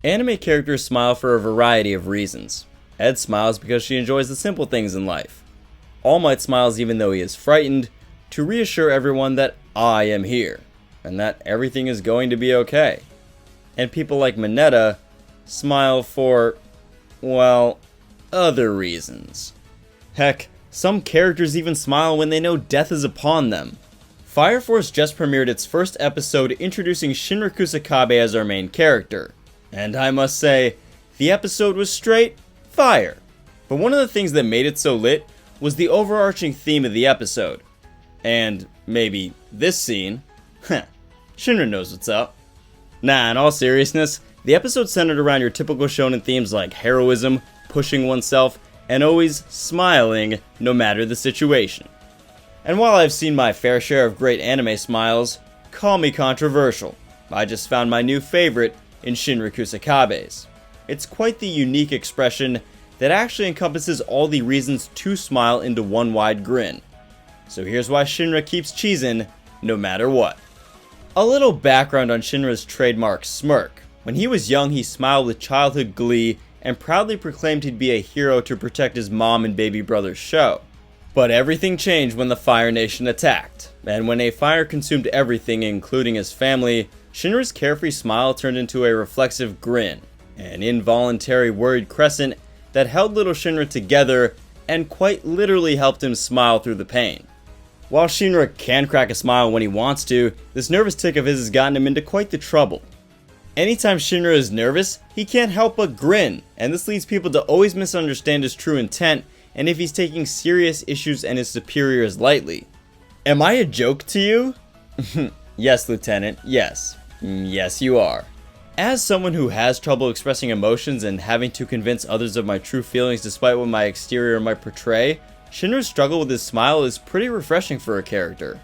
Anime characters smile for a variety of reasons. Ed smiles because she enjoys the simple things in life. All Might smiles even though he is frightened, to reassure everyone that I am here, and that everything is going to be okay. And people like Mineta smile for, well, other reasons. Heck, some characters even smile when they know death is upon them. Fire Force just premiered its first episode introducing Shinra Kusakabe as our main character. And I must say, the episode was straight fire. But one of the things that made it so lit was the overarching theme of the episode. And maybe this scene. Shinra knows what's up. Nah, in all seriousness, the episode centered around your typical shonen themes like heroism, pushing oneself, and always smiling no matter the situation. And while I've seen my fair share of great anime smiles, call me controversial, I just found my new favorite in Shinra Kusakabe's. It's quite the unique expression that actually encompasses all the reasons to smile into one wide grin. So here's why Shinra keeps cheesin' no matter what. A little background on Shinra's trademark smirk. When he was young, he smiled with childhood glee and proudly proclaimed he'd be a hero to protect his mom and baby brother's show. But everything changed when the Fire Nation attacked, and when a fire consumed everything, including his family, Shinra's carefree smile turned into a reflexive grin, an involuntary worried crescent that held little Shinra together and quite literally helped him smile through the pain. While Shinra can crack a smile when he wants to, this nervous tick of his has gotten him into quite the trouble. Anytime Shinra is nervous, he can't help but grin, and this leads people to always misunderstand his true intent and if he's taking serious issues and his superiors lightly. Am I a joke to you? Yes, Lieutenant, yes. Yes, you are. As someone who has trouble expressing emotions and having to convince others of my true feelings despite what my exterior might portray, Shinra's struggle with his smile is pretty refreshing for a character.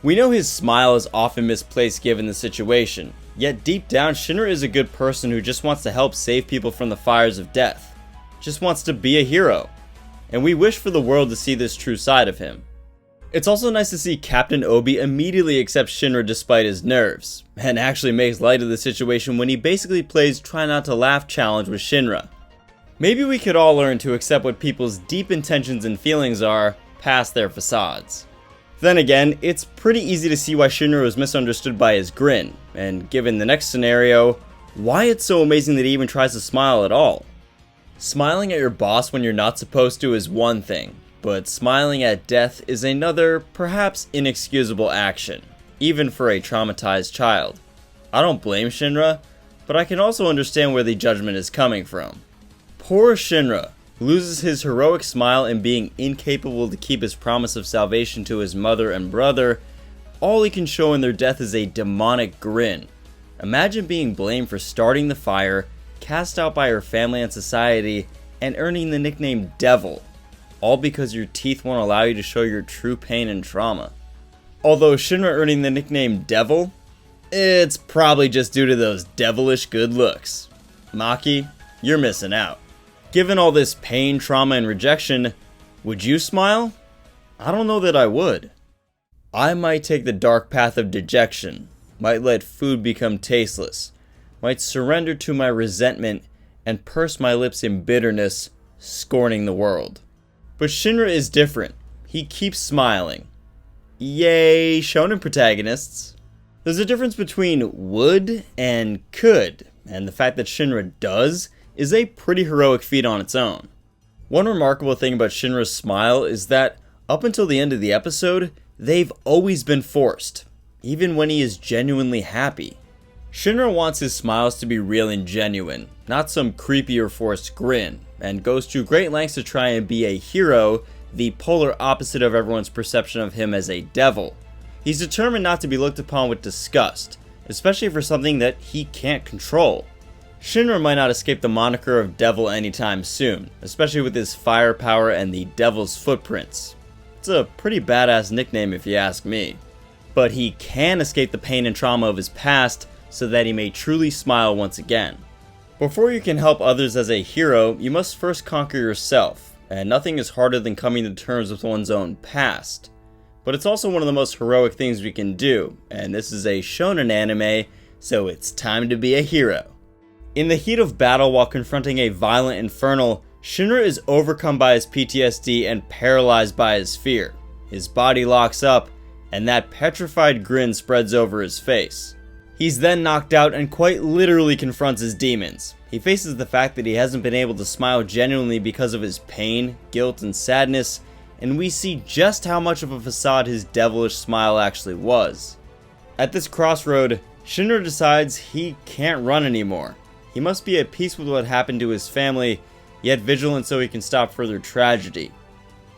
We know his smile is often misplaced given the situation, yet deep down Shinra is a good person who just wants to help save people from the fires of death. Just wants to be a hero. And we wish for the world to see this true side of him. It's also nice to see Captain Obi immediately accept Shinra despite his nerves, and actually makes light of the situation when he basically plays try not to laugh challenge with Shinra. Maybe we could all learn to accept what people's deep intentions and feelings are, past their facades. Then again, it's pretty easy to see why Shinra was misunderstood by his grin, and given the next scenario, why it's so amazing that he even tries to smile at all. Smiling at your boss when you're not supposed to is one thing, but smiling at death is another, perhaps inexcusable action, even for a traumatized child. I don't blame Shinra, but I can also understand where the judgment is coming from. Poor Shinra loses his heroic smile and being incapable to keep his promise of salvation to his mother and brother. All he can show in their death is a demonic grin. Imagine being blamed for starting the fire, cast out by her family and society, and earning the nickname Devil, all because your teeth won't allow you to show your true pain and trauma. Although Shinra earning the nickname Devil, it's probably just due to those devilish good looks. Maki, you're missing out. Given all this pain, trauma, and rejection, would you smile? I don't know that I would. I might take the dark path of dejection, might let food become tasteless, might surrender to my resentment and purse my lips in bitterness, scorning the world. But Shinra is different. He keeps smiling. Yay, shonen protagonists. There's a difference between would and could, and the fact that Shinra does is a pretty heroic feat on its own. One remarkable thing about Shinra's smile is that up until the end of the episode, they've always been forced, even when he is genuinely happy. Shinra wants his smiles to be real and genuine, not some creepy or forced grin, and goes to great lengths to try and be a hero, the polar opposite of everyone's perception of him as a devil. He's determined not to be looked upon with disgust, especially for something that he can't control. Shinra might not escape the moniker of devil anytime soon, especially with his firepower and the devil's footprints. It's a pretty badass nickname if you ask me. But he can escape the pain and trauma of his past so that he may truly smile once again. Before you can help others as a hero, you must first conquer yourself, and nothing is harder than coming to terms with one's own past. But it's also one of the most heroic things we can do, and this is a shonen anime, so it's time to be a hero. In the heat of battle while confronting a violent infernal, Shinra is overcome by his PTSD and paralyzed by his fear. His body locks up, and that petrified grin spreads over his face. He's then knocked out and quite literally confronts his demons. He faces the fact that he hasn't been able to smile genuinely because of his pain, guilt, and sadness, and we see just how much of a facade his devilish smile actually was. At this crossroad, Shinra decides he can't run anymore. He must be at peace with what happened to his family, yet vigilant so he can stop further tragedy.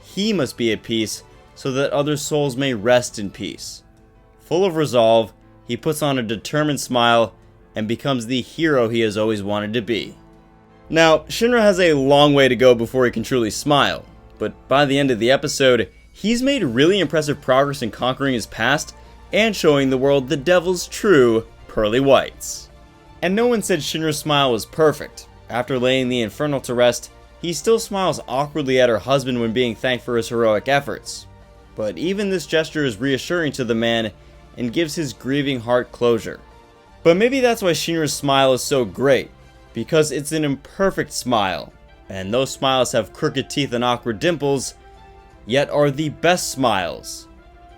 He must be at peace so that other souls may rest in peace. Full of resolve, he puts on a determined smile and becomes the hero he has always wanted to be. Now, Shinra has a long way to go before he can truly smile, but by the end of the episode, he's made really impressive progress in conquering his past and showing the world the devil's true pearly whites. And no one said Shinra's smile was perfect. After laying the infernal to rest, he still smiles awkwardly at her husband when being thanked for his heroic efforts. But even this gesture is reassuring to the man and gives his grieving heart closure. But maybe that's why Shinra's smile is so great, because it's an imperfect smile, and those smiles have crooked teeth and awkward dimples, yet are the best smiles,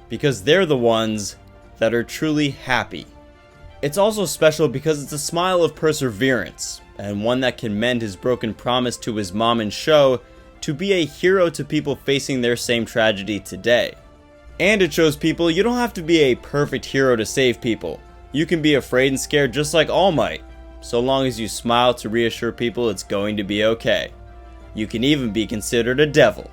because they're the ones that are truly happy. It's also special because it's a smile of perseverance, and one that can mend his broken promise to his mom and Sho to be a hero to people facing their same tragedy today. And it shows people you don't have to be a perfect hero to save people. You can be afraid and scared just like All Might, so long as you smile to reassure people it's going to be okay. You can even be considered a devil.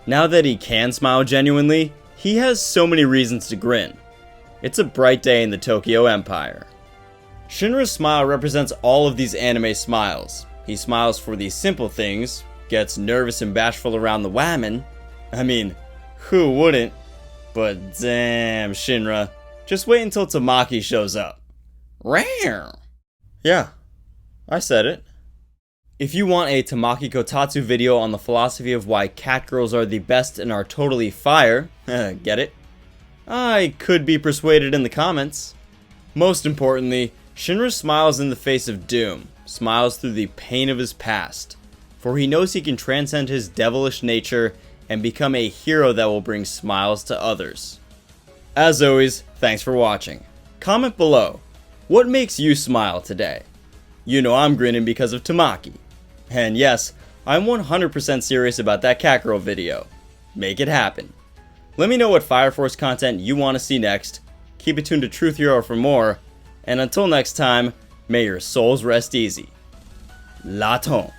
Now that he can smile genuinely, he has so many reasons to grin. It's a bright day in the Tokyo Empire. Shinra's smile represents all of these anime smiles. He smiles for these simple things, gets nervous and bashful around the women. I mean, who wouldn't? But damn, Shinra. Just wait until Tamaki shows up. Rare. Yeah, I said it. If you want a Tamaki Kotatsu video on the philosophy of why cat girls are the best and are totally fire, get it? I could be persuaded in the comments. Most importantly, Shinra smiles in the face of doom, smiles through the pain of his past, for he knows he can transcend his devilish nature and become a hero that will bring smiles to others. As always, thanks for watching. Comment below, what makes you smile today? You know I'm grinning because of Tamaki. And yes, I'm 100% serious about that cat girl video. Make it happen. Let me know what Fire Force content you want to see next, keep it tuned to Truth Hero for more, and until next time, may your souls rest easy. Laton.